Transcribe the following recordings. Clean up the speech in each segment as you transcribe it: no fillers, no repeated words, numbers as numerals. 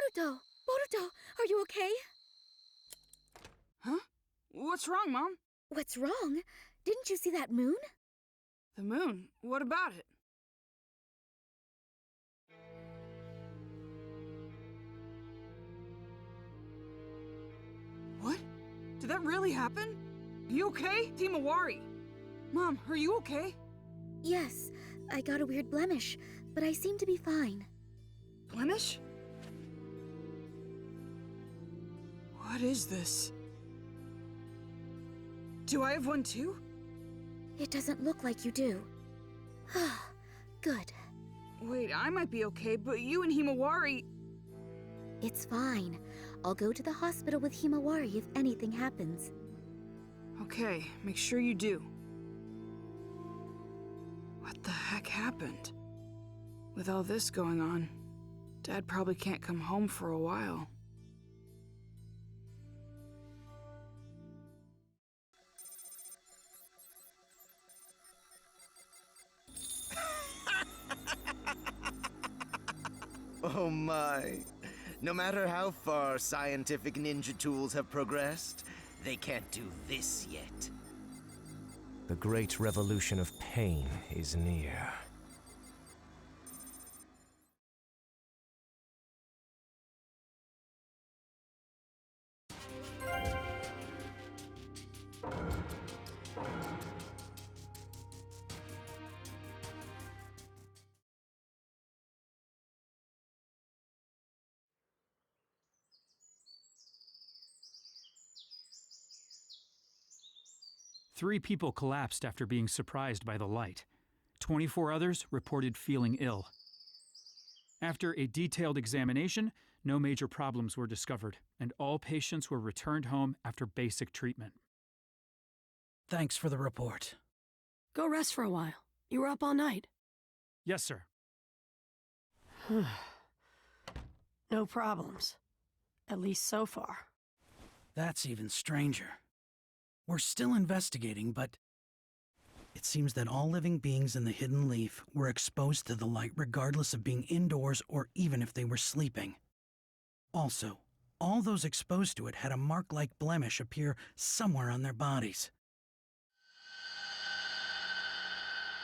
Boruto! Boruto, are you okay? Huh? What's wrong, Mom? What's wrong? Didn't you see that moon? The moon? What about it? What? Did that really happen? You okay? Timawari! Mom, are you okay? Yes, I got a weird blemish, but I seem to be fine. Blemish? What is this? Do I have one too? It doesn't look like you do. Good. Wait, I might be okay, but you and Himawari... It's fine. I'll go to the hospital with Himawari if anything happens. Okay, make sure you do. What the heck happened? With all this going on, Dad probably can't come home for a while. Oh my. No matter how far scientific ninja tools have progressed, they can't do this yet. The great revolution of pain is near. Three people collapsed after being surprised by the light. 24 others reported feeling ill. After a detailed examination, no major problems were discovered, and all patients were returned home after basic treatment. Thanks for the report. Go rest for a while. You were up all night. Yes, sir. No problems. At least so far. That's even stranger. We're still investigating, but it seems that all living beings in the Hidden Leaf were exposed to the light regardless of being indoors or even if they were sleeping. Also, all those exposed to it had a mark-like blemish appear somewhere on their bodies.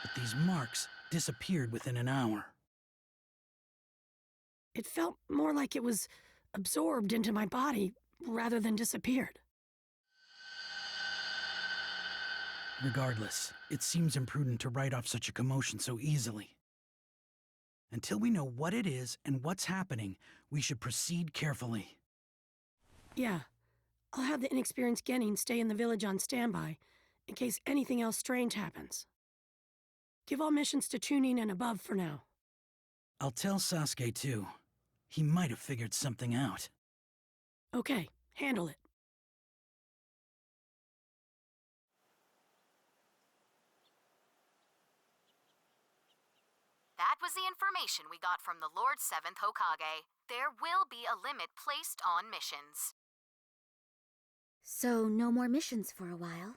But these marks disappeared within an hour. It felt more like it was absorbed into my body rather than disappeared. Regardless, it seems imprudent to write off such a commotion so easily. Until we know what it is and what's happening, we should proceed carefully. Yeah. I'll have the inexperienced Genin stay in the village on standby, in case anything else strange happens. Give all missions to Chunin and above for now. I'll tell Sasuke too. He might have figured something out. Okay, handle it. That was the information we got from the Lord 7th Hokage. There will be a limit placed on missions. So, no more missions for a while?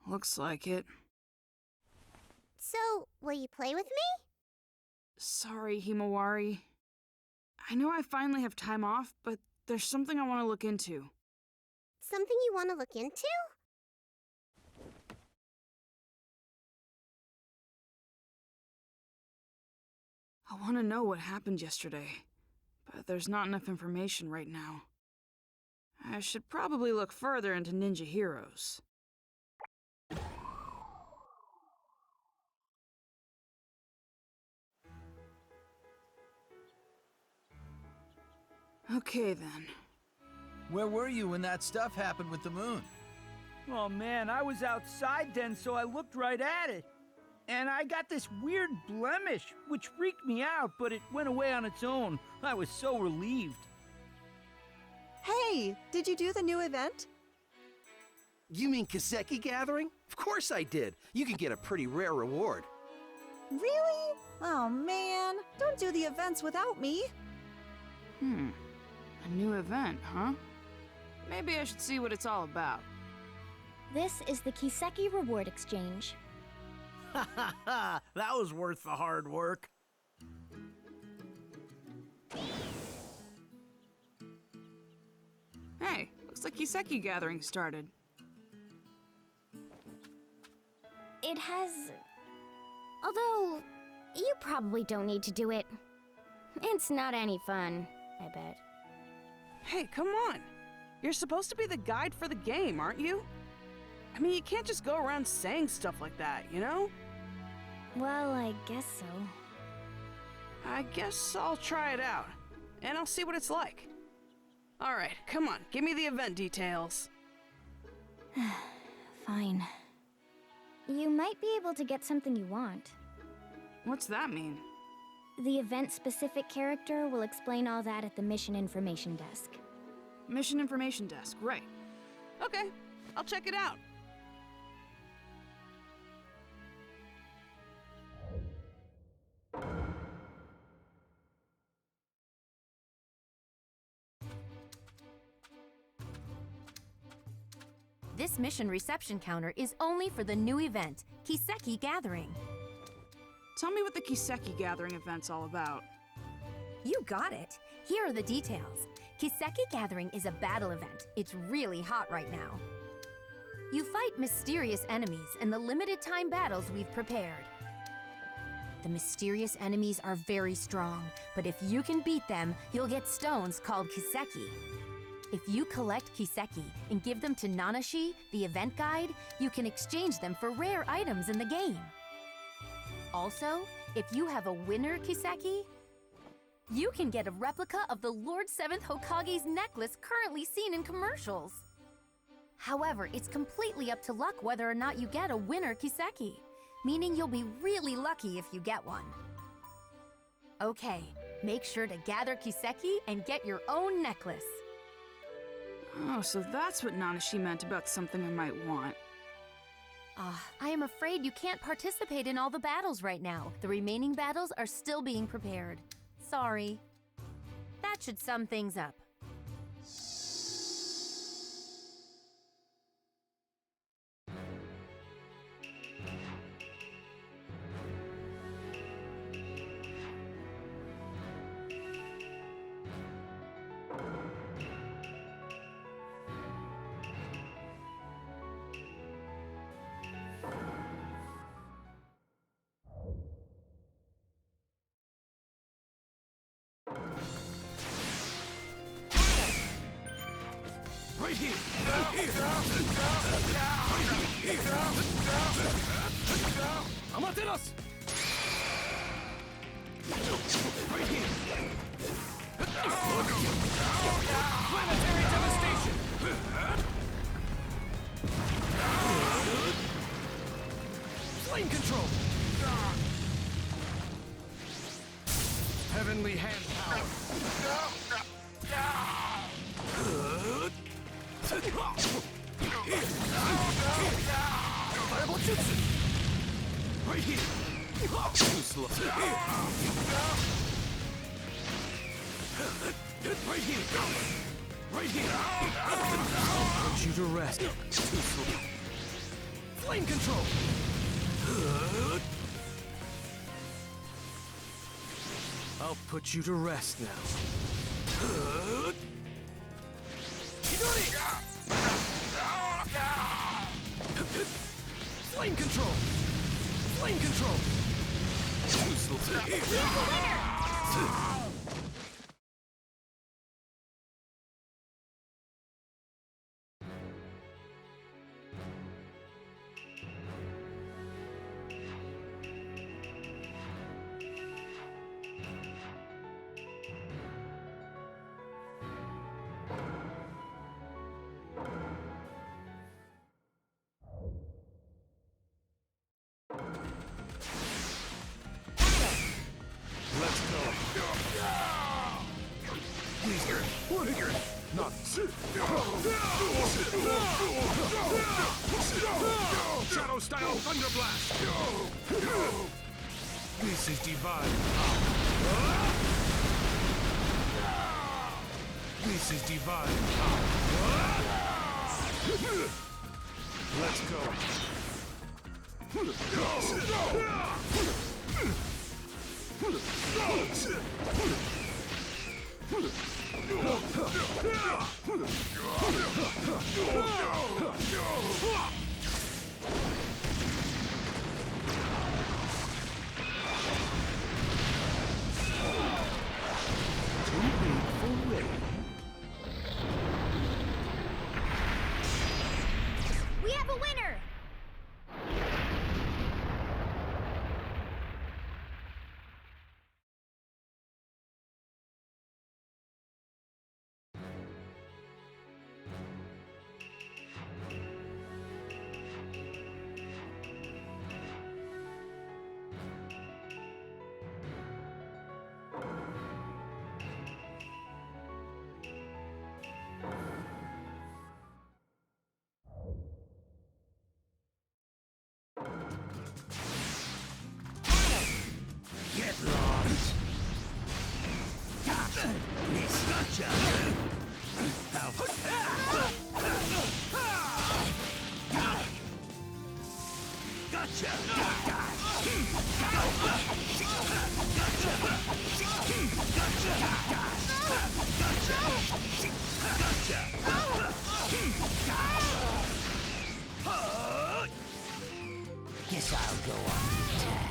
Looks like it. So, will you play with me? Sorry, Himawari. I know I finally have time off, but there's something I want to look into. Something you want to look into? I want to know what happened yesterday, but there's not enough information right now. I should probably look further into ninja heroes. Okay then. Where were you when that stuff happened with the moon? Oh man, I was outside then, so I looked right at it. And I got this weird blemish, which freaked me out, but it went away on its own. I was so relieved. Hey, did you do the new event? You mean Kiseki Gathering? Of course I did. You can get a pretty rare reward. Really? Oh man, don't do the events without me. A new event, huh? Maybe I should see what it's all about. This is the Kiseki Reward Exchange. Ha ha ha! That was worth the hard work. Hey, looks like Kiseki gathering started. It has... Although, you probably don't need to do it. It's not any fun, I bet. Hey, come on! You're supposed to be the guide for the game, aren't you? I mean, you can't just go around saying stuff like that, you know? Well, I guess so. I guess I'll try it out, and I'll see what it's like. Alright, come on, give me the event details. Fine. You might be able to get something you want. What's that mean? The event-specific character will explain all that at the mission information desk. Mission information desk, right. Okay, I'll check it out. This mission reception counter is only for the new event, Kiseki Gathering. Tell me what the Kiseki Gathering event's all about. You got it. Here are the details. Kiseki Gathering is a battle event. It's really hot right now. You fight mysterious enemies in the limited time battles we've prepared. The mysterious enemies are very strong, but if you can beat them, you'll get stones called Kiseki. If you collect Kiseki and give them to Nanashi, the event guide, you can exchange them for rare items in the game. Also, if you have a winner Kiseki, you can get a replica of the Lord 7th Hokage's necklace currently seen in commercials. However, it's completely up to luck whether or not you get a winner Kiseki, meaning you'll be really lucky if you get one. Okay, make sure to gather Kiseki and get your own necklace. Oh, so that's what Nanashi meant about something I might want. I am afraid you can't participate in all the battles right now. The remaining battles are still being prepared. Sorry. That should sum things up. Right here! Amaterasu! Right here! Planetary devastation! Flame control! Heavenly hand power! Fireball jutsu! Right here! Too slow! Right here! Right here! Put you to rest. Too slow! Flame control! I'll put you to rest now. Flame control! Flame control! Too slow. Let's go. Not. Shadow style thunder blast. This is divine. This is divine. Let's go. We have a winner! Get lost! Gotcha! Guess I'll go on the attack.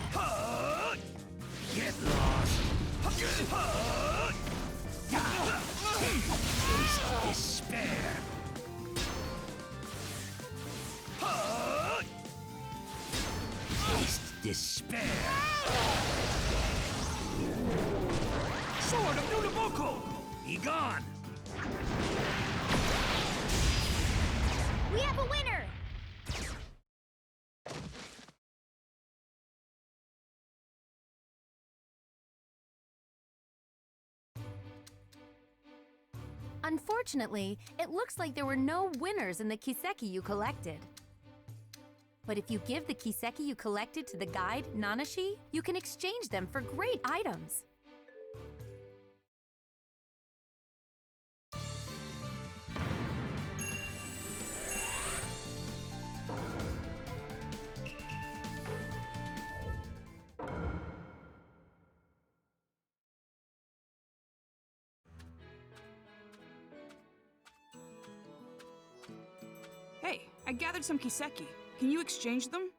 Get lost! Taste despair! Taste despair! Sword of Nunaboko! Be gone! We have a winner! Unfortunately, it looks like there were no winners in the Kiseki you collected. But if you give the Kiseki you collected to the guide, Nanashi, you can exchange them for great items. Hey, I gathered some Kiseki. Can you exchange them?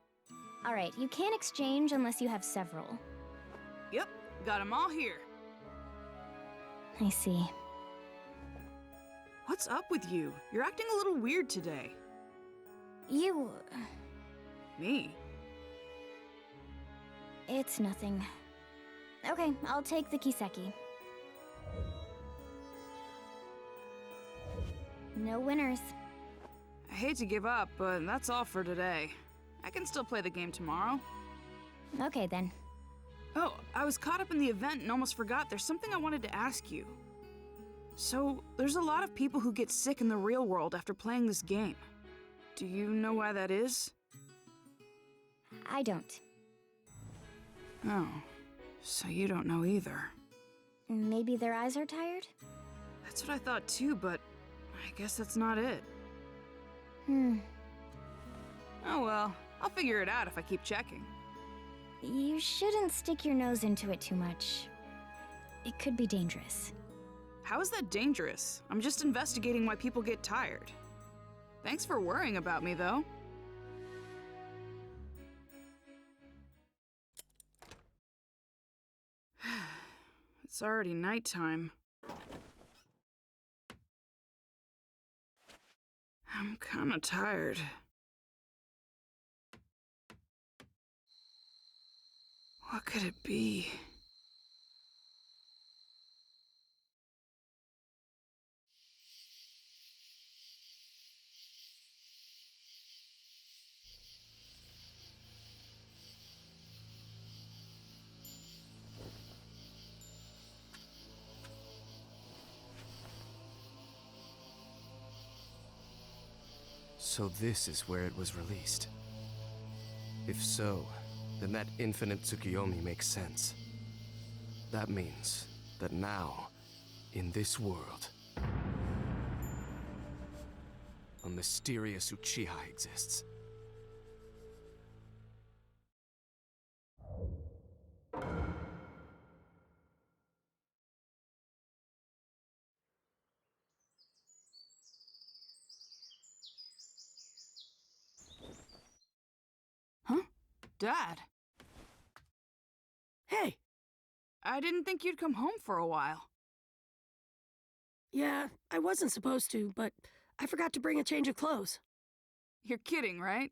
Alright, you can't exchange unless you have several. Yep, got them all here. I see. What's up with you? You're acting a little weird today. You... Me? It's nothing. Okay, I'll take the Kiseki. No winners. I hate to give up, but that's all for today. I can still play the game tomorrow. Okay, then. Oh, I was caught up in the event and almost forgot there's something I wanted to ask you. So, there's a lot of people who get sick in the real world after playing this game. Do you know why that is? I don't. Oh, so you don't know either. Maybe their eyes are tired? That's what I thought too, but I guess that's not it. Oh well, I'll figure it out if I keep checking. You shouldn't stick your nose into it too much. It could be dangerous. How is that dangerous? I'm just investigating why people get tired. Thanks for worrying about me, though. It's already nighttime. I'm kinda tired. What could it be? So this is where it was released. If so, then that infinite Tsukiyomi makes sense. That means that now, in this world, a mysterious Uchiha exists. Dad. Hey! I didn't think you'd come home for a while. Yeah, I wasn't supposed to, but I forgot to bring a change of clothes. You're kidding, right?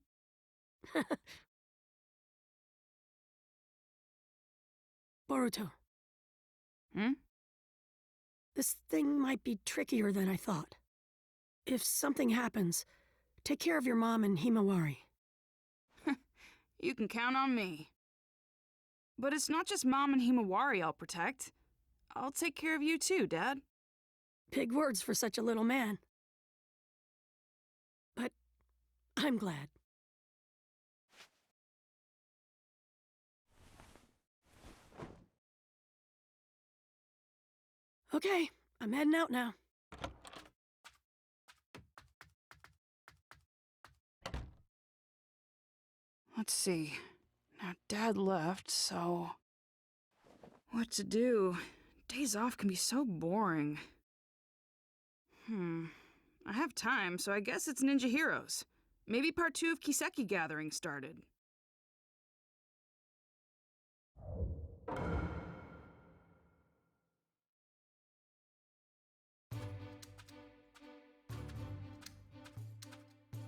Boruto. Hmm? This thing might be trickier than I thought. If something happens, take care of your mom and Himawari. You can count on me. But it's not just Mom and Himawari I'll protect. I'll take care of you too, Dad. Big words for such a little man. But I'm glad. Okay, I'm heading out now. Let's see. Now, Dad left, so... what to do? Days off can be so boring. I have time, so I guess it's Ninja Heroes. Maybe part 2 of Kiseki Gathering started.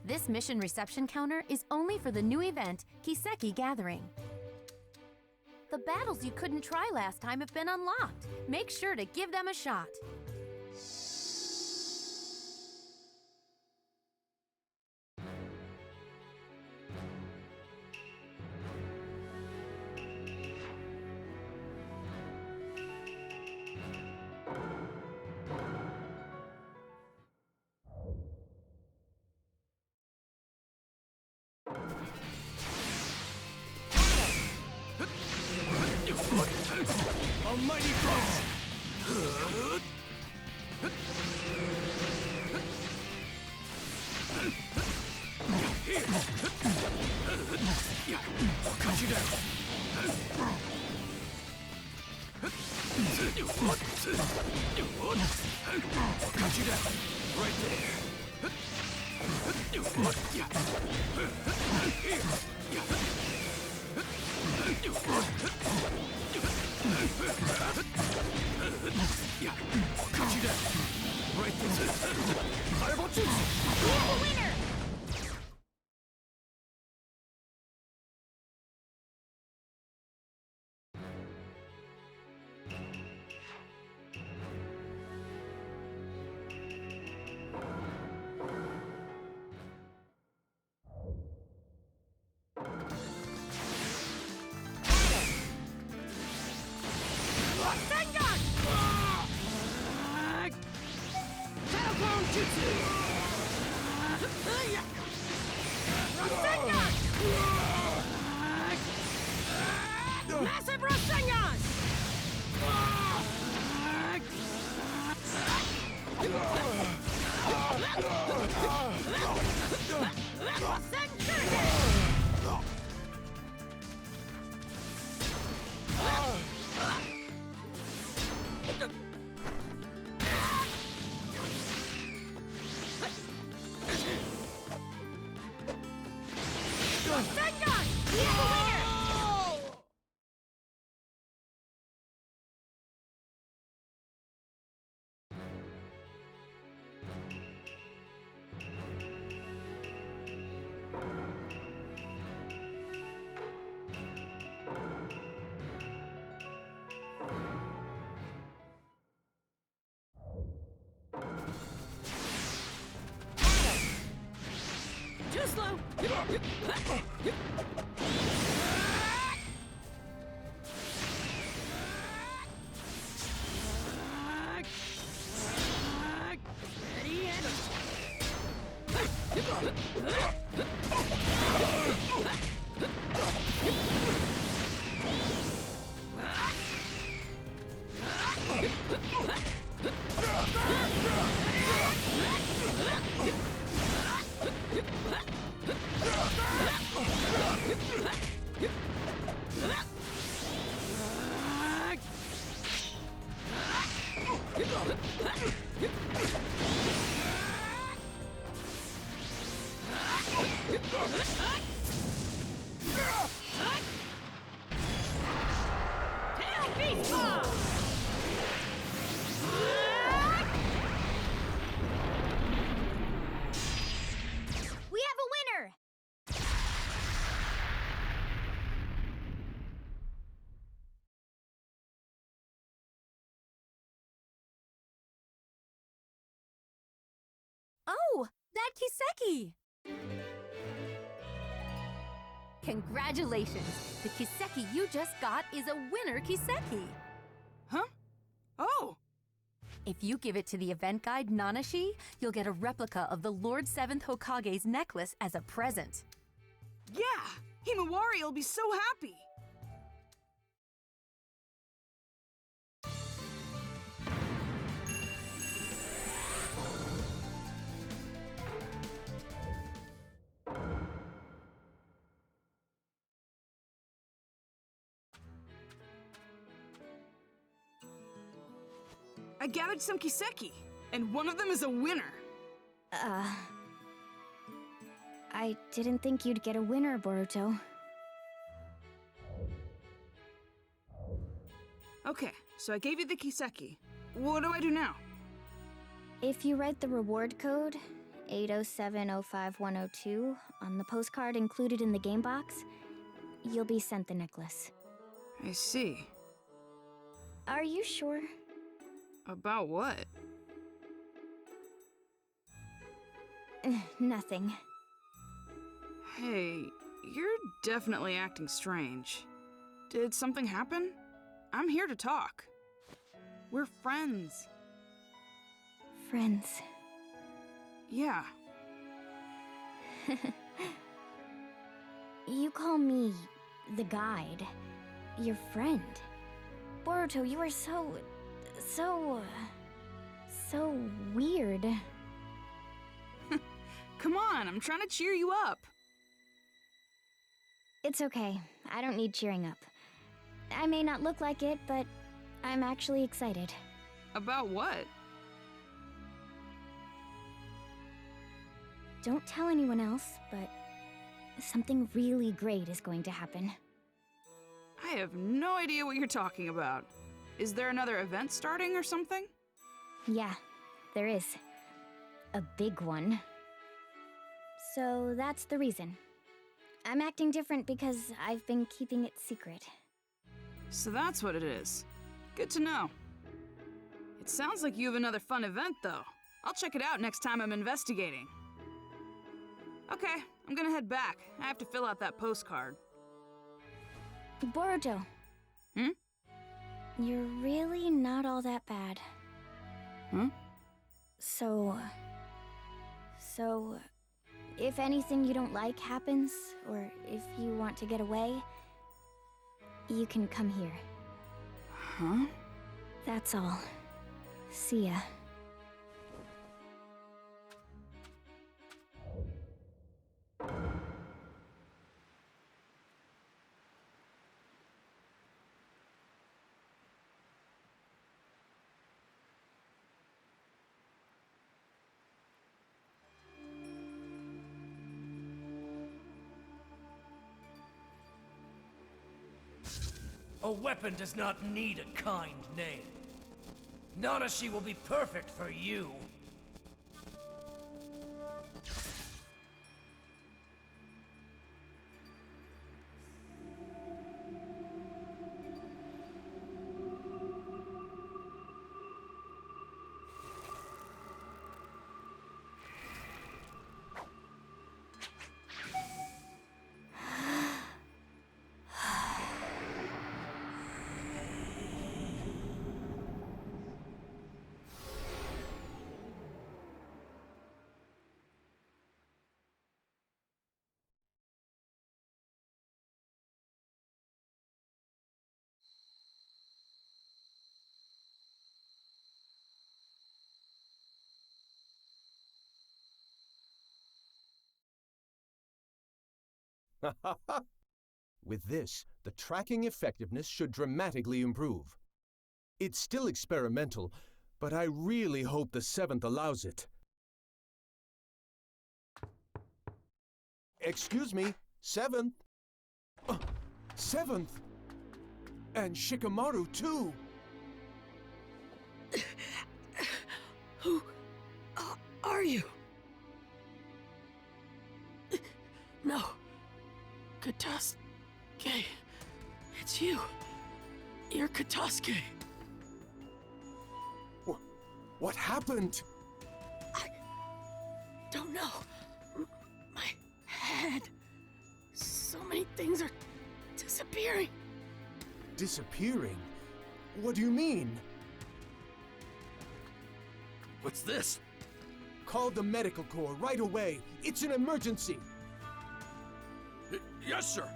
This mission reception counter is only for the new event, Kiseki Gathering. The battles you couldn't try last time have been unlocked. Make sure to give them a shot. Almighty Blow! I'll cut you down. I'll cut you down. Right there. Yeah, I'll cut you down. Right there. Fireball Jutsu! Winner! that Kiseki! Congratulations! The Kiseki you just got is a winner Kiseki! Huh? Oh! If you give it to the event guide Nanashi, you'll get a replica of the Lord 7th Hokage's necklace as a present. Yeah! Himawari will be so happy! I gathered some Kiseki, and one of them is a winner. I didn't think you'd get a winner, Boruto. Okay, so I gave you the Kiseki. What do I do now? If you write the reward code, 807-05102, on the postcard included in the game box, you'll be sent the necklace. I see. Are you sure? About what? Nothing. Hey, you're definitely acting strange. Did something happen? I'm here to talk. We're friends. Friends. Yeah. You call me the guide, your friend. Boruto, you are so weird. Come on, I'm trying to cheer you up. It's okay. I don't need cheering up. I may not look like it, but I'm actually excited. About what? Don't tell anyone else, but something really great is going to happen. I have no idea what you're talking about. Is there another event starting or something? Yeah, there is. A big one. So that's the reason. I'm acting different because I've been keeping it secret. So that's what it is. Good to know. It sounds like you have another fun event, though. I'll check it out next time I'm investigating. Okay, I'm gonna head back. I have to fill out that postcard. Boruto. Hmm? You're really not all that bad. Huh? So, if anything you don't like happens, or if you want to get away, you can come here. Huh? That's all. See ya. A weapon does not need a kind name. Nanashi will be perfect for you. With this, the tracking effectiveness should dramatically improve. It's still experimental, but I really hope the 7th allows it. Excuse me, 7th? 7th? And Shikamaru, too! Who are you? No. Katasuke. It's you. You're Katasuke. What happened? don't know. My head. So many things are disappearing. Disappearing? What do you mean? What's this? Call the medical corps right away. It's an emergency. Yes, sir.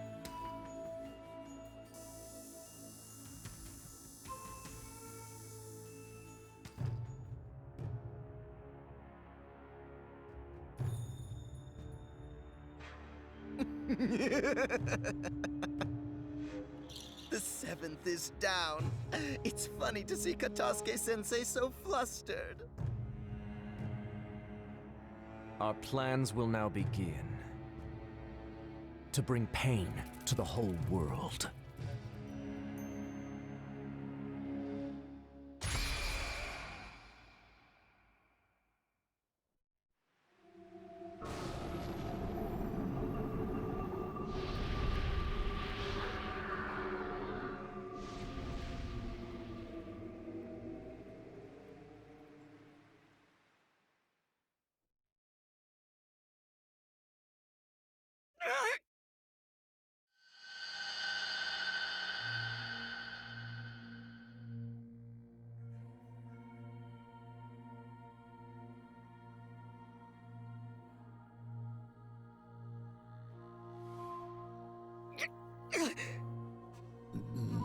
The 7th is down. It's funny to see Katasuke-sensei so flustered. Our plans will now begin. To bring pain to the whole world.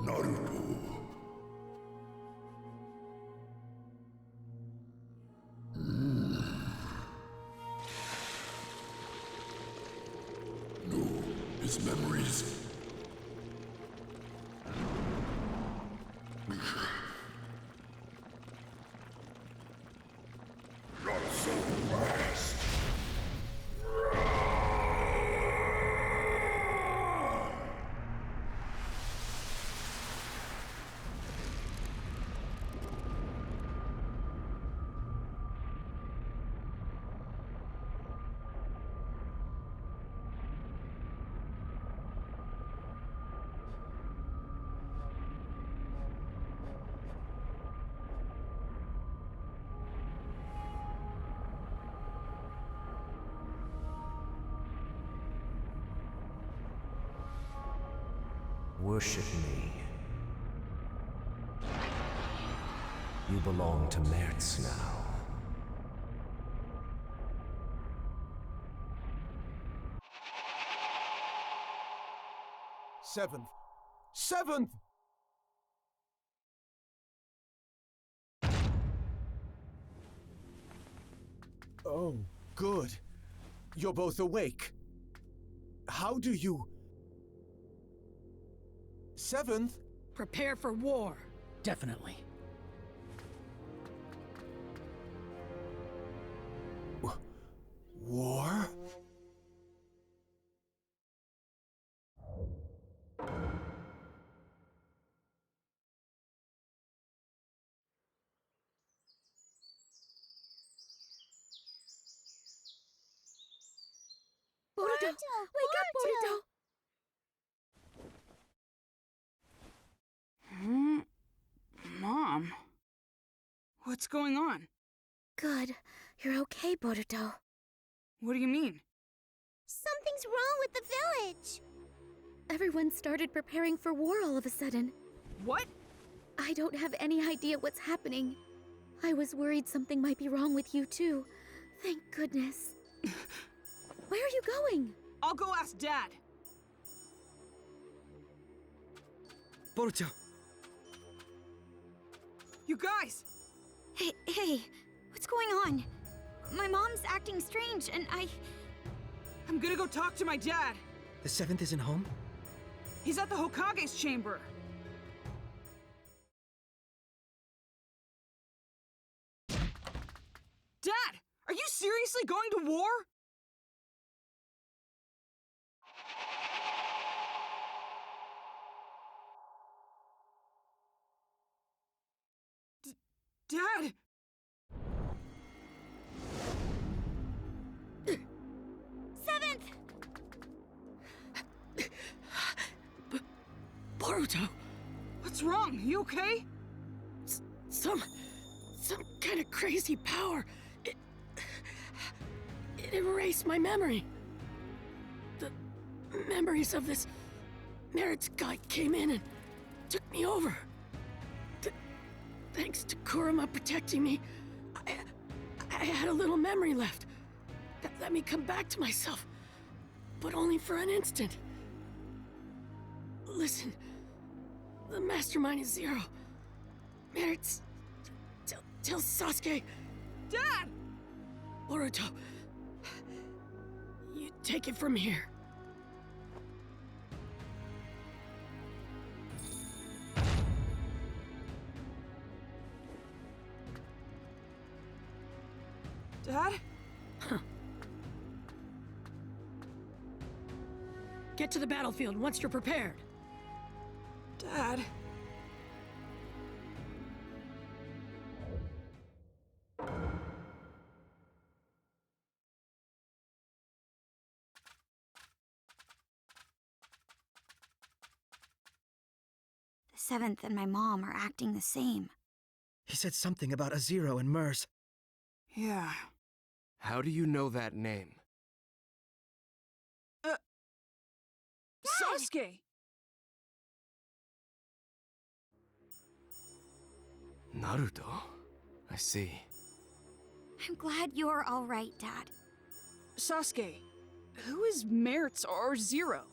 Naruto. No, his memories. Not so fast. Worship me. You belong to Mertz now. Seventh! Oh, good. You're both awake. How do you... 7th? Prepare for war. Definitely. War? Boruto! Wake up, Boruto! Mom? What's going on? Good. You're okay, Boruto. What do you mean? Something's wrong with the village! Everyone started preparing for war all of a sudden. What? I don't have any idea what's happening. I was worried something might be wrong with you, too. Thank goodness. Where are you going? I'll go ask Dad. Boruto. You guys! Hey, what's going on? My mom's acting strange, and I'm gonna go talk to my dad. The 7th isn't home? He's at the Hokage's chamber. Dad! Are you seriously going to war? Dad! Boruto! What's wrong? You okay? Some kind of crazy power. It erased my memory. The memories of this Merit's guy came in and took me over. Thanks to Kurama protecting me, I had a little memory left that let me come back to myself, but only for an instant. Listen, the mastermind is Zero. Merit's... Tell Sasuke... Dad! Boruto, you take it from here. Dad? Huh. Get to the battlefield once you're prepared. Dad? The Seventh and my mom are acting the same. He said something about a Zero and Mers. Yeah. How do you know that name? Sasuke! Naruto? I see. I'm glad you're all right, Dad. Sasuke, who is Merit's or Zero?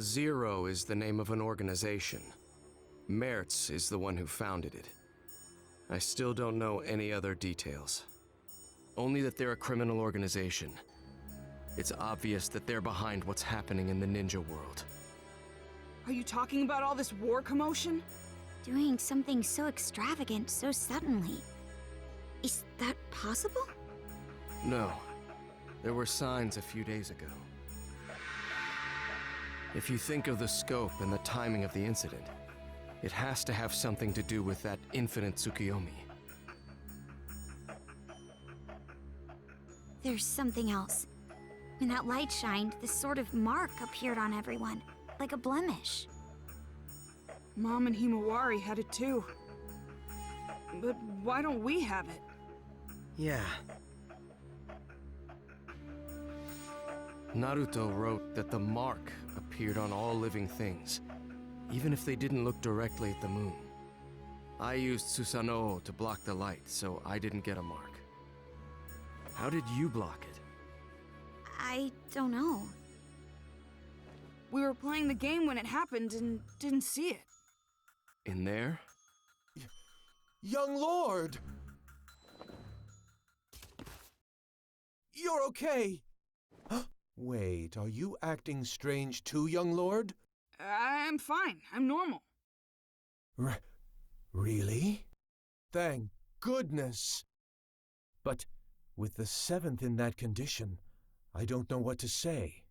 Zero is the name of an organization. Mertz is the one who founded it. I still don't know any other details. Only that they're a criminal organization. It's obvious that they're behind what's happening in the ninja world. Are you talking about all this war commotion? Doing something so extravagant so suddenly. Is that possible? No. There were signs a few days ago. If you think of the scope and the timing of the incident, it has to have something to do with that infinite Tsukiyomi. There's something else. When that light shined, this sort of mark appeared on everyone, like a blemish. Mom and Himawari had it too. But why don't we have it? Yeah. Naruto wrote that the mark appeared on all living things, even if they didn't look directly at the moon. I used Susanoo to block the light, so I didn't get a mark. How did you block it? I don't know. We were playing the game when it happened and didn't see it. In there? Young Lord! You're okay! Wait, are you acting strange too, young lord? I'm fine. I'm normal. Really? Thank goodness! But with the Seventh in that condition, I don't know what to say.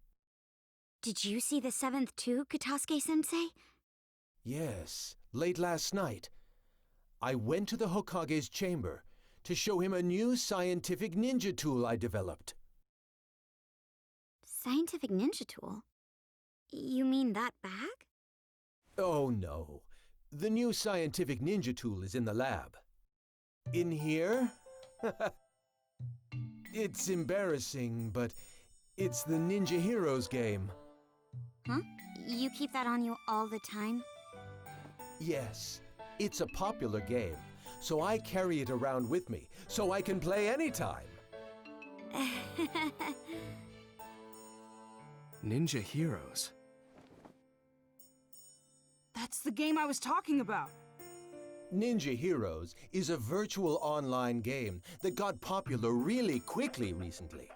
Did you see the Seventh too, Kataske-sensei? Yes, late last night. I went to the Hokage's chamber to show him a new scientific ninja tool I developed. Scientific ninja tool? You mean that bag? Oh no. The new scientific ninja tool is in the lab. In here? It's embarrassing, but it's the Ninja Heroes game. Huh? You keep that on you all the time? Yes, it's a popular game, so I carry it around with me, so I can play anytime. Ninja Heroes? That's the game I was talking about. Ninja Heroes is a virtual online game that got popular really quickly recently.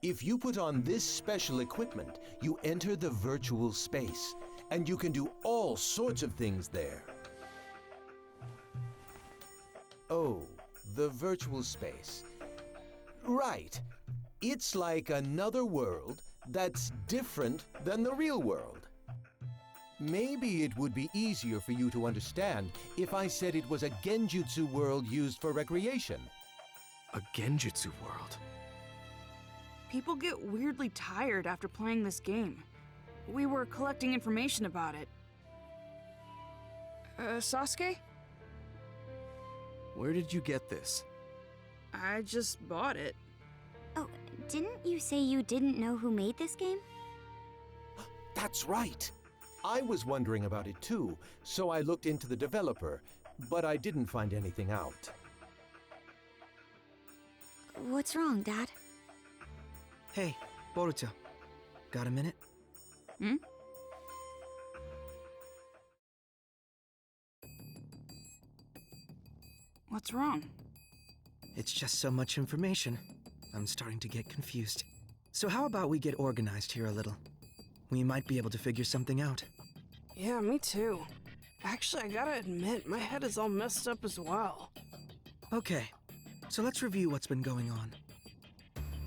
If you put on this special equipment, you enter the virtual space, and you can do all sorts of things there. Oh, the virtual space. Right. It's like another world that's different than the real world. Maybe it would be easier for you to understand if I said it was a genjutsu world used for recreation. A genjutsu world? People get weirdly tired after playing this game. We were collecting information about it. Sasuke? Where did you get this? I just bought it. Oh, didn't you say you didn't know who made this game? That's right. I was wondering about it too, so I looked into the developer, but I didn't find anything out. What's wrong, Dad? Hey, Boruto. Got a minute? Hmm? What's wrong? It's just so much information. I'm starting to get confused. So how about we get organized here a little? We might be able to figure something out. Yeah, me too. Actually, I gotta admit, my head is all messed up as well. Okay, so let's review what's been going on.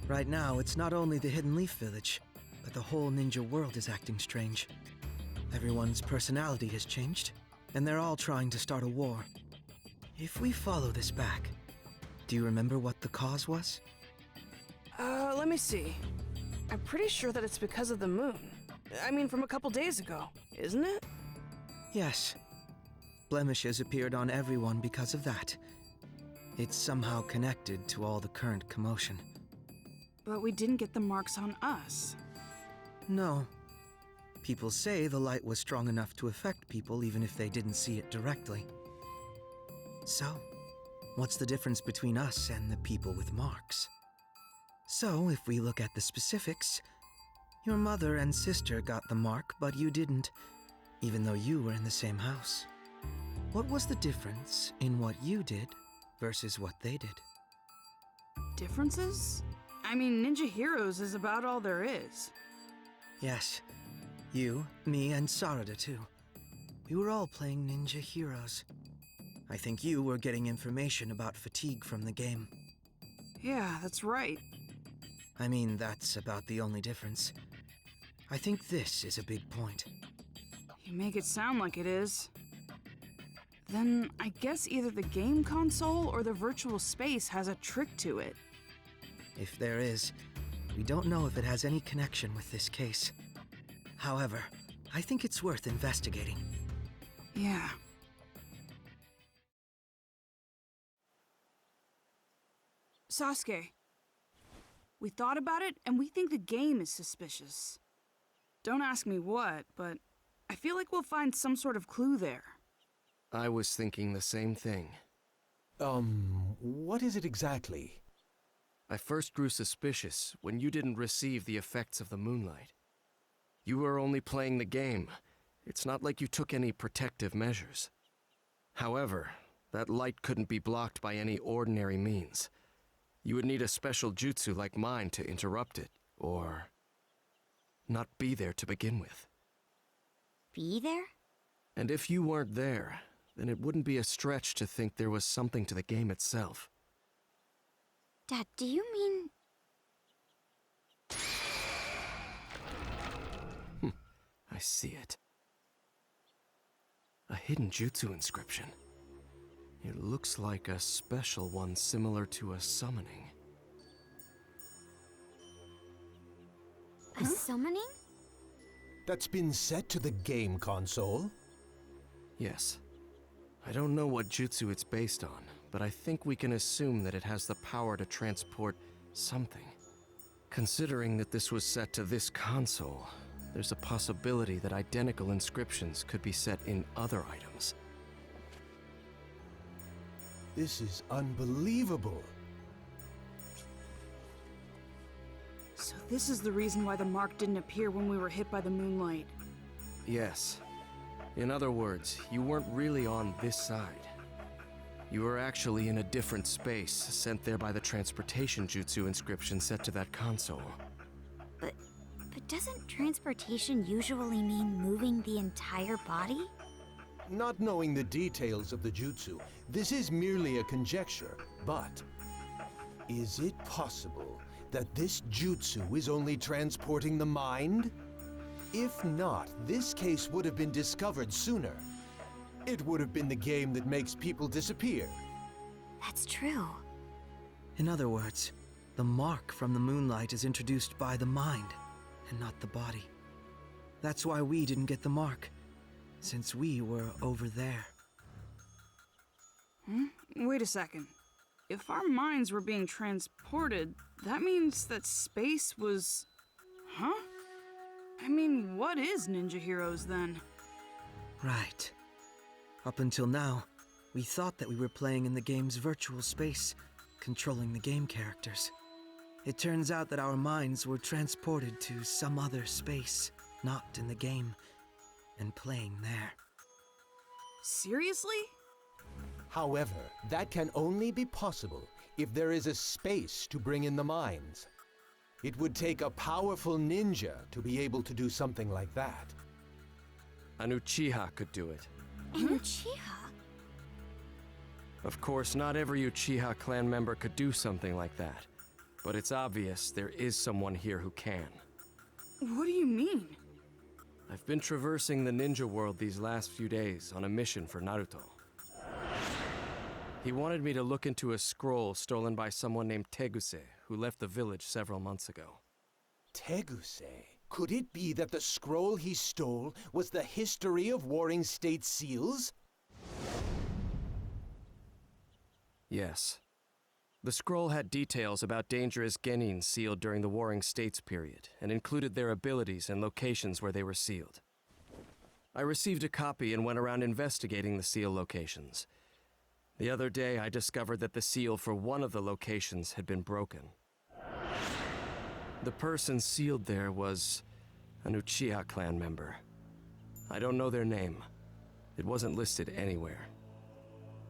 Right now, it's not only the Hidden Leaf Village, but the whole ninja world is acting strange. Everyone's personality has changed, and they're all trying to start a war. If we follow this back, do you remember what the cause was? Let me see. I'm pretty sure that it's because of the moon. I mean, from a couple days ago, isn't it? Yes. Blemishes appeared on everyone because of that. It's somehow connected to all the current commotion. But we didn't get the marks on us. No. People say the light was strong enough to affect people even if they didn't see it directly. So, what's the difference between us and the people with marks? So, if we look at the specifics, your mother and sister got the mark, but you didn't, even though you were in the same house. What was the difference in what you did versus what they did? Differences? I mean, Ninja Heroes is about all there is. Yes. You, me, and Sarada too. We were all playing Ninja Heroes. I think you were getting information about fatigue from the game. Yeah, that's right. I mean, that's about the only difference. I think this is a big point. You make it sound like it is. Then I guess either the game console or the virtual space has a trick to it. If there is, we don't know if it has any connection with this case. However, I think it's worth investigating. Yeah. Sasuke. We thought about it, and we think the game is suspicious. Don't ask me what, but I feel like we'll find some sort of clue there. I was thinking the same thing. What is it exactly? I first grew suspicious when you didn't receive the effects of the moonlight. You were only playing the game. It's not like you took any protective measures. However, that light couldn't be blocked by any ordinary means. You would need a special jutsu like mine to interrupt it, or not be there to begin with. Be there? And if you weren't there, then it wouldn't be a stretch to think there was something to the game itself. Dad, do you mean... I see it. A hidden jutsu inscription. It looks like a special one similar to a summoning. A summoning? That's been set to the game console? Yes. I don't know what jutsu it's based on, but I think we can assume that it has the power to transport something. Considering that this was set to this console, there's a possibility that identical inscriptions could be set in other items. This is unbelievable. So this is the reason why the mark didn't appear when we were hit by the moonlight. Yes. In other words, you weren't really on this side. You were actually in a different space, sent there by the transportation jutsu inscription set to that console. But doesn't transportation usually mean moving the entire body? Not knowing the details of the jutsu, this is merely a conjecture, but is it possible that this jutsu is only transporting the mind? If not, this case would have been discovered sooner. It would have been the game that makes people disappear. That's true. In other words, the mark from the moonlight is introduced by the mind, and not the body. That's why we didn't get the mark, since we were over there. Wait a second. If our minds were being transported, that means that space was... Huh? I mean, what is Ninja Heroes then? Right. Up until now, we thought that we were playing in the game's virtual space, controlling the game characters. It turns out that our minds were transported to some other space, not in the game, and playing there. Seriously? However, that can only be possible if there is a space to bring in the minds. It would take a powerful ninja to be able to do something like that. An Uchiha could do it. An Uchiha? Of course, not every Uchiha clan member could do something like that. But it's obvious there is someone here who can. What do you mean? I've been traversing the ninja world these last few days on a mission for Naruto. He wanted me to look into a scroll stolen by someone named Teguse, who left the village several months ago. Teguse? Could it be that the scroll he stole was the history of warring state seals? Yes. The scroll had details about dangerous genins sealed during the Warring States period, and included their abilities and locations where they were sealed. I received a copy and went around investigating the seal locations. The other day, I discovered that the seal for one of the locations had been broken. The person sealed there was an Uchiha clan member. I don't know their name. It wasn't listed anywhere.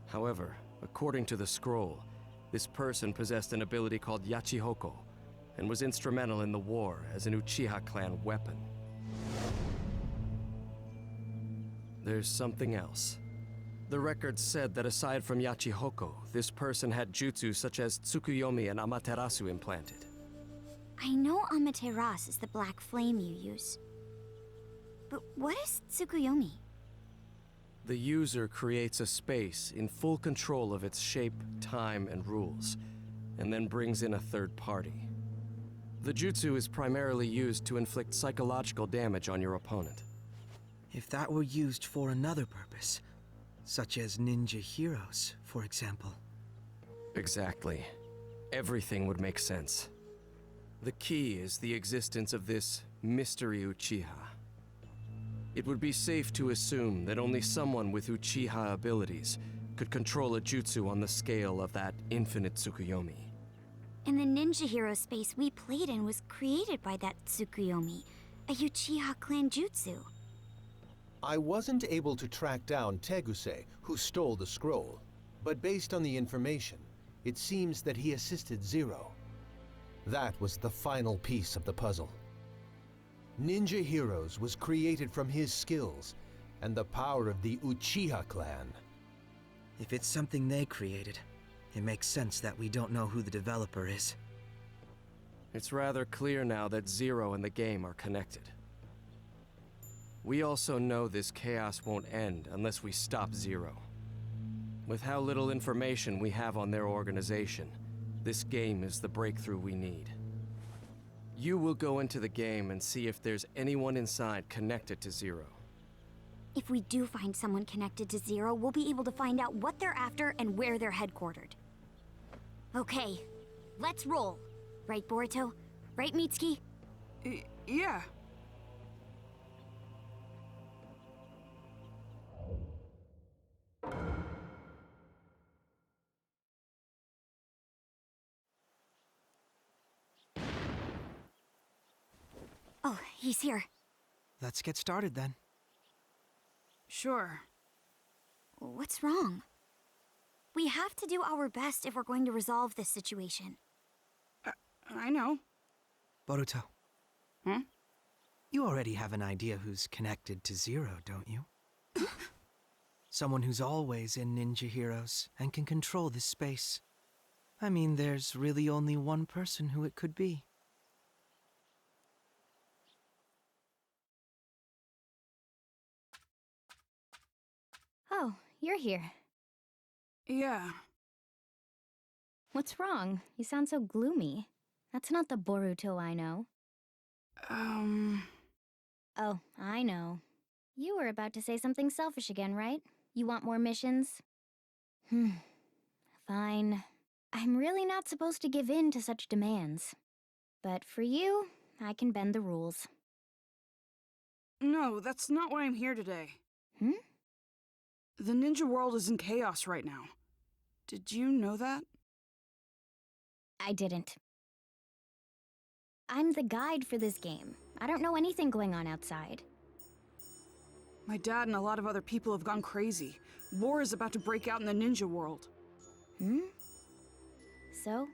However, according to the scroll, this person possessed an ability called Yachihoko, and was instrumental in the war as an Uchiha clan weapon. There's something else. The record said that aside from Yachihoko, this person had jutsu such as Tsukuyomi and Amaterasu implanted. I know Amaterasu is the black flame you use. But what is Tsukuyomi? The user creates a space in full control of its shape, time, and rules, and then brings in a third party. The jutsu is primarily used to inflict psychological damage on your opponent. If that were used for another purpose, such as ninja heroes, for example. Exactly. Everything would make sense. The key is the existence of this mystery Uchiha. It would be safe to assume that only someone with Uchiha abilities could control a jutsu on the scale of that infinite Tsukuyomi. And the ninja hero space we played in was created by that Tsukuyomi, a Uchiha clan jutsu. I wasn't able to track down Teguse, who stole the scroll, but based on the information, it seems that he assisted Zero. That was the final piece of the puzzle. Ninja Heroes was created from his skills and the power of the Uchiha clan. If it's something they created, it makes sense that we don't know who the developer is. It's rather clear now that Zero and the game are connected. We also know this chaos won't end unless we stop Zero. With how little information we have on their organization, this game is the breakthrough we need. You will go into the game and see if there's anyone inside connected to Zero. If we do find someone connected to Zero, we'll be able to find out what they're after and where they're headquartered. Okay, let's roll. Right, Boruto? Right, Mitsuki? Yeah. Oh, he's here. Let's get started then. Sure. What's wrong? We have to do our best if we're going to resolve this situation. I know. Boruto. Hmm? You already have an idea who's connected to Zero, don't you? Someone who's always in Ninja Heroes and can control this space. I mean, there's really only one person who it could be. Oh, you're here. Yeah. What's wrong? You sound so gloomy. That's not the Boruto I know. Oh, I know. You were about to say something selfish again, right? You want more missions? Fine. I'm really not supposed to give in to such demands. But for you, I can bend the rules. No, that's not why I'm here today. Hmm? The ninja world is in chaos right now. Did you know that? I didn't. I'm the guide for this game. I don't know anything going on outside. My dad and a lot of other people have gone crazy. War is about to break out in the ninja world. Hmm? So,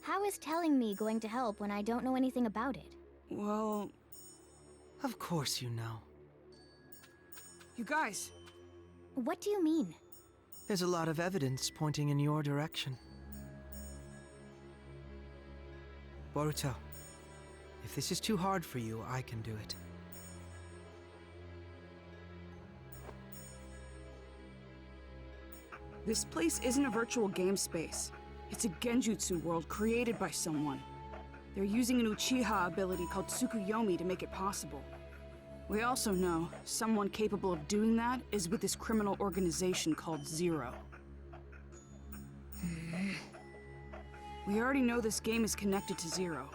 how is telling me going to help when I don't know anything about it? Well... Of course you know. You guys... What do you mean? There's a lot of evidence pointing in your direction. Boruto, if this is too hard for you, I can do it. This place isn't a virtual game space. It's a genjutsu world created by someone. They're using an Uchiha ability called Tsukuyomi to make it possible. We also know someone capable of doing that is with this criminal organization called Zero. We already know this game is connected to Zero.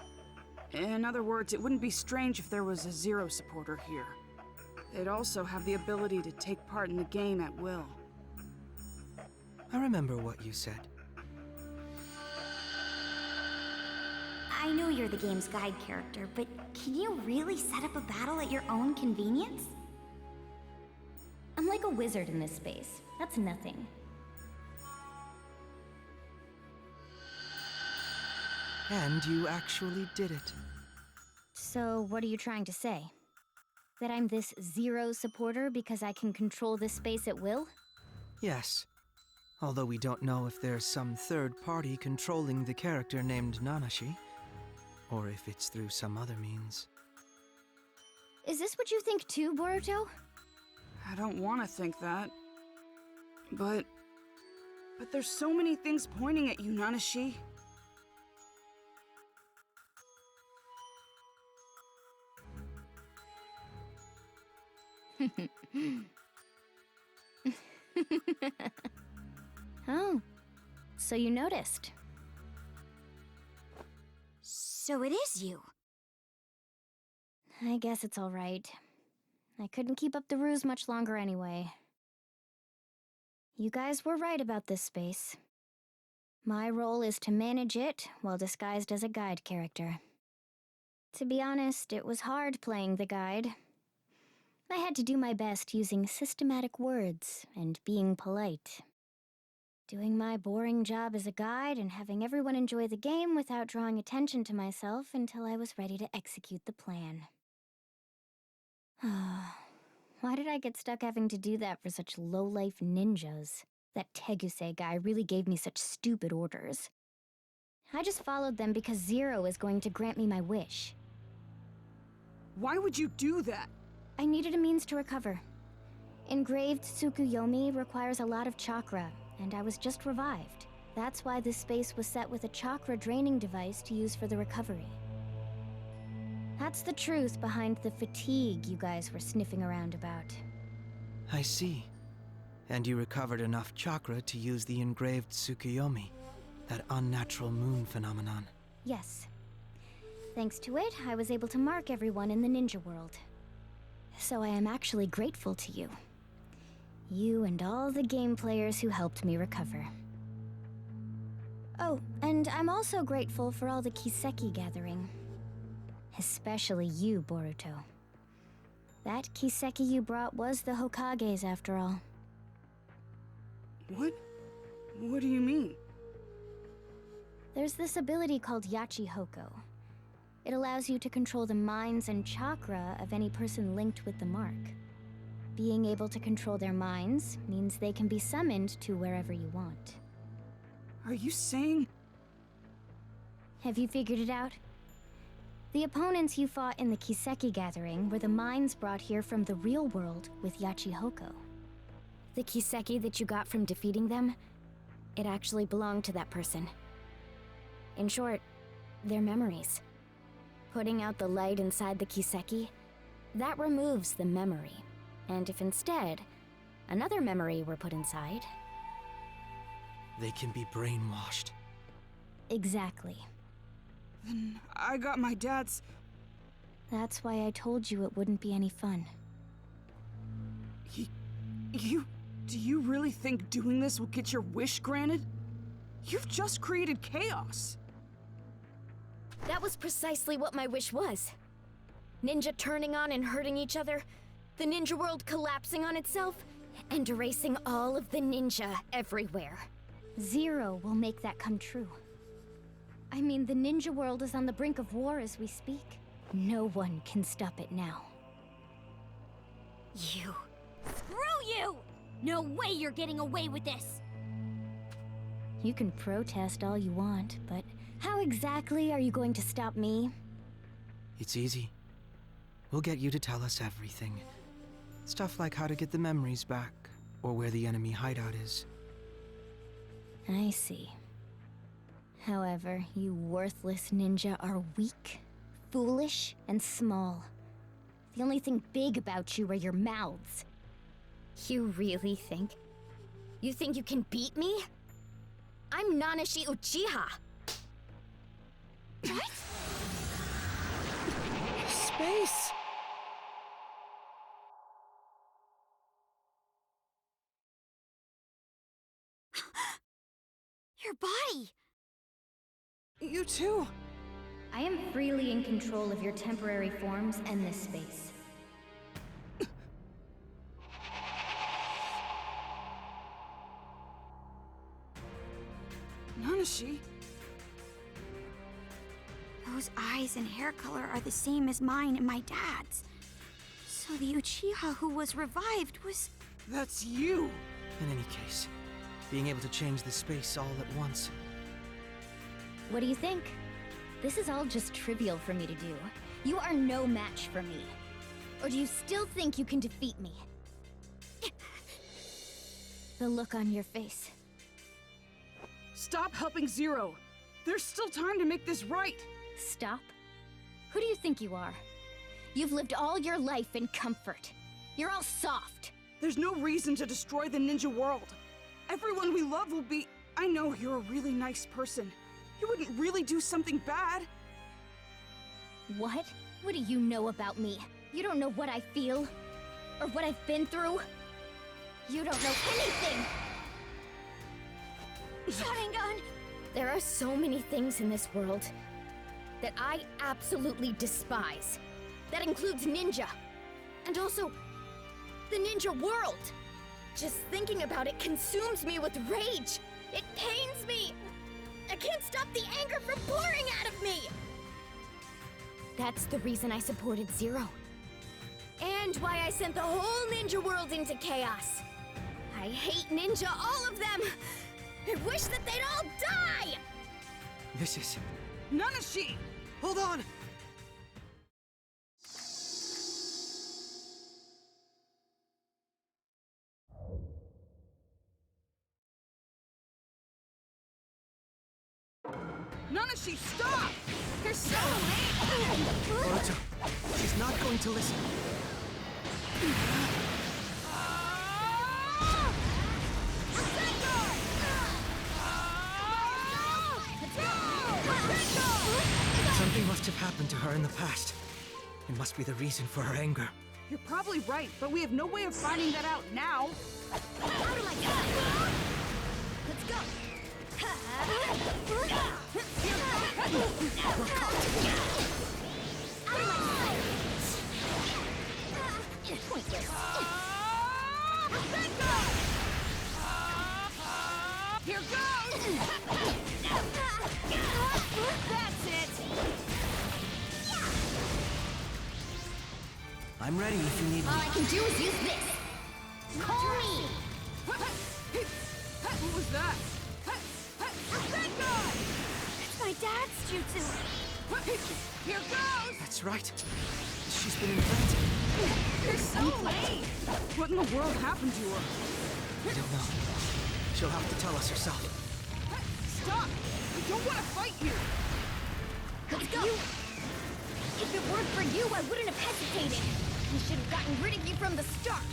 In other words, it wouldn't be strange if there was a Zero supporter here. They'd also have the ability to take part in the game at will. I remember what you said. I know you're the game's guide character, but can you really set up a battle at your own convenience? I'm like a wizard in this space. That's nothing. And you actually did it. So, what are you trying to say? That I'm this Zero supporter because I can control this space at will? Yes. Although we don't know if there's some third party controlling the character named Nanashi, or if it's through some other means. Is this what you think too, Boruto? I don't want to think that. But there's so many things pointing at you, Nanashi. Oh, so you noticed. So it is you. I guess it's all right. I couldn't keep up the ruse much longer anyway. You guys were right about this space. My role is to manage it while disguised as a guide character. To be honest, it was hard playing the guide. I had to do my best using systematic words and being polite. Doing my boring job as a guide and having everyone enjoy the game without drawing attention to myself until I was ready to execute the plan. Why did I get stuck having to do that for such low-life ninjas? That Teguse guy really gave me such stupid orders. I just followed them because Zero is going to grant me my wish. Why would you do that? I needed a means to recover. Engraved Tsukuyomi requires a lot of chakra, and I was just revived. That's why this space was set with a chakra draining device to use for the recovery. That's the truth behind the fatigue you guys were sniffing around about. I see. And you recovered enough chakra to use the engraved Tsukuyomi, that unnatural moon phenomenon. Yes. Thanks to it, I was able to mark everyone in the ninja world. So I am actually grateful to you. You and all the game players who helped me recover. Oh, and I'm also grateful for all the Kiseki gathering. Especially you, Boruto. That Kiseki you brought was the Hokage's after all. What? What do you mean? There's this ability called Yachi Hoko. It allows you to control the minds and chakra of any person linked with the mark. Being able to control their minds means they can be summoned to wherever you want. Are you saying... Have you figured it out? The opponents you fought in the Kiseki gathering were the minds brought here from the real world with Yachi Hoko. The Kiseki that you got from defeating them, it actually belonged to that person. In short, their memories. Putting out the light inside the Kiseki, that removes the memory. And if instead, another memory were put inside, They can be brainwashed. Exactly. Then I got my dad's... That's why I told you it wouldn't be any fun. Do you really think doing this will get your wish granted? You've just created chaos. That was precisely what my wish was. Ninja turning on and hurting each other, the ninja world collapsing on itself, and erasing all of the ninja everywhere. Zero will make that come true. I mean, the ninja world is on the brink of war as we speak. No one can stop it now. You. Screw you! No way you're getting away with this! You can protest all you want, but how exactly are you going to stop me? It's easy. We'll get you to tell us everything. Stuff like how to get the memories back, or where the enemy hideout is. I see. However, you worthless ninja are weak, foolish, and small. The only thing big about you are your mouths. You really think? You think you can beat me? I'm Nanashi Uchiha. What? Space! Your body! You too! I am freely in control of your temporary forms and this space. Nanashi? Those eyes and hair color are the same as mine and my dad's. So the Uchiha who was revived was... That's you! In any case, being able to change the space all at once. What do you think? This is all just trivial for me to do. You are no match for me. Or do you still think you can defeat me? The look on your face. Stop helping Zero! There's still time to make this right! Stop? Who do you think you are? You've lived all your life in comfort. You're all soft. There's no reason to destroy the ninja world. Everyone we love will be... I know you're a really nice person. You wouldn't really do something bad. What? What do you know about me? You don't know what I feel? Or what I've been through? You don't know anything! Sharingan! There are so many things in this world that I absolutely despise. That includes ninja. And also, the ninja world. Just thinking about it consumes me with rage. It pains me. I can't stop the anger from pouring out of me. That's the reason I supported Zero. And why I sent the whole ninja world into chaos. I hate ninja, all of them. I wish that they'd all die! This is... Nanashi! Hold on! Nanashi, stop! They're so late! Boruto, she's not going to listen. Something must have happened to her in the past. It must be the reason for her anger. You're probably right, but we have no way of finding that out now. Out of my gut! Let's go! We're caught. Out of my sight! Pointless. Here goes! That's it! I'm ready if you need me. All I can do is use this. Call me! What was that? It's my dad's jutsu! Here goes! That's right. She's been implanted. You're so late! What in the world happened to her? I don't know. She'll have to tell us herself. Stop! I don't want to fight you! Let's go! If it weren't for you, I wouldn't have hesitated. I should have gotten rid of you from the start.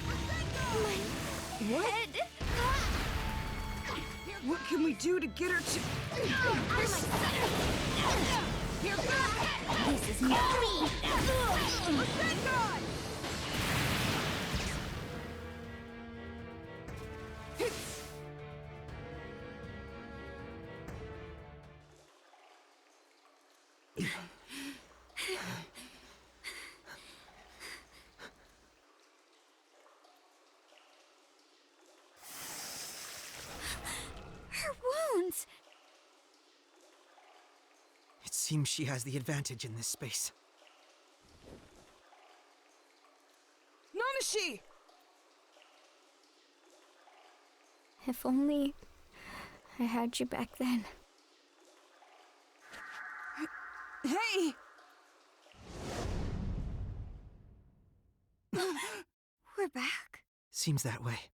My What? head! Here What can we do to get her to... Here goes! This is not me! Thank God! Her wounds! It seems she has the advantage in this space. Nanashi! If only I had you back then. Hey! We're back. Seems that way.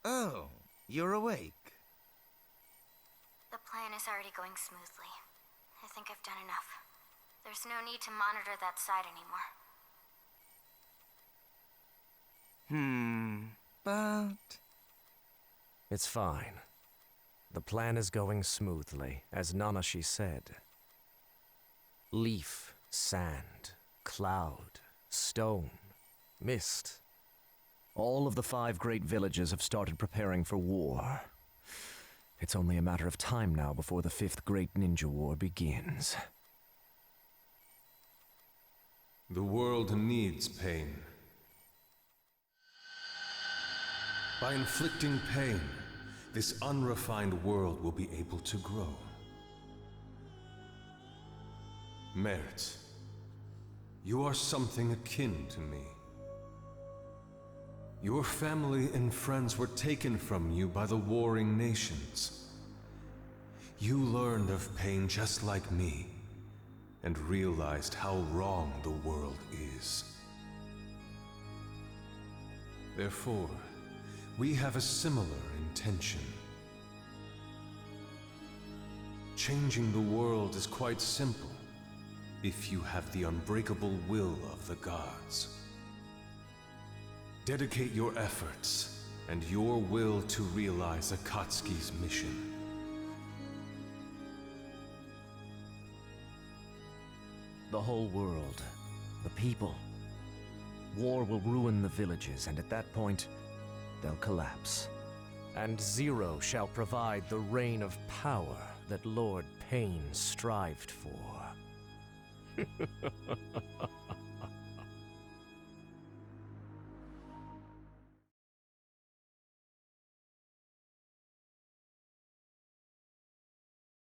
Oh, you're awake. The plan is already going smoothly. I think I've done enough. There's no need to monitor that side anymore. But... It's fine. The plan is going smoothly, as Nanashi said. Leaf, sand, cloud, stone, mist. All of the 5 great villages have started preparing for war. It's only a matter of time now before the 5th Great Ninja War begins. The world needs pain. By inflicting pain, this unrefined world will be able to grow. Merit, you are something akin to me. Your family and friends were taken from you by the warring nations. You learned of pain just like me, and realized how wrong the world is. Therefore, we have a similar intention. Changing the world is quite simple, if you have the unbreakable will of the gods. Dedicate your efforts and your will to realize Akatsuki's mission. The whole world, the people. War will ruin the villages, and at that point, they'll collapse. And Zero shall provide the reign of power that Lord Pain strived for.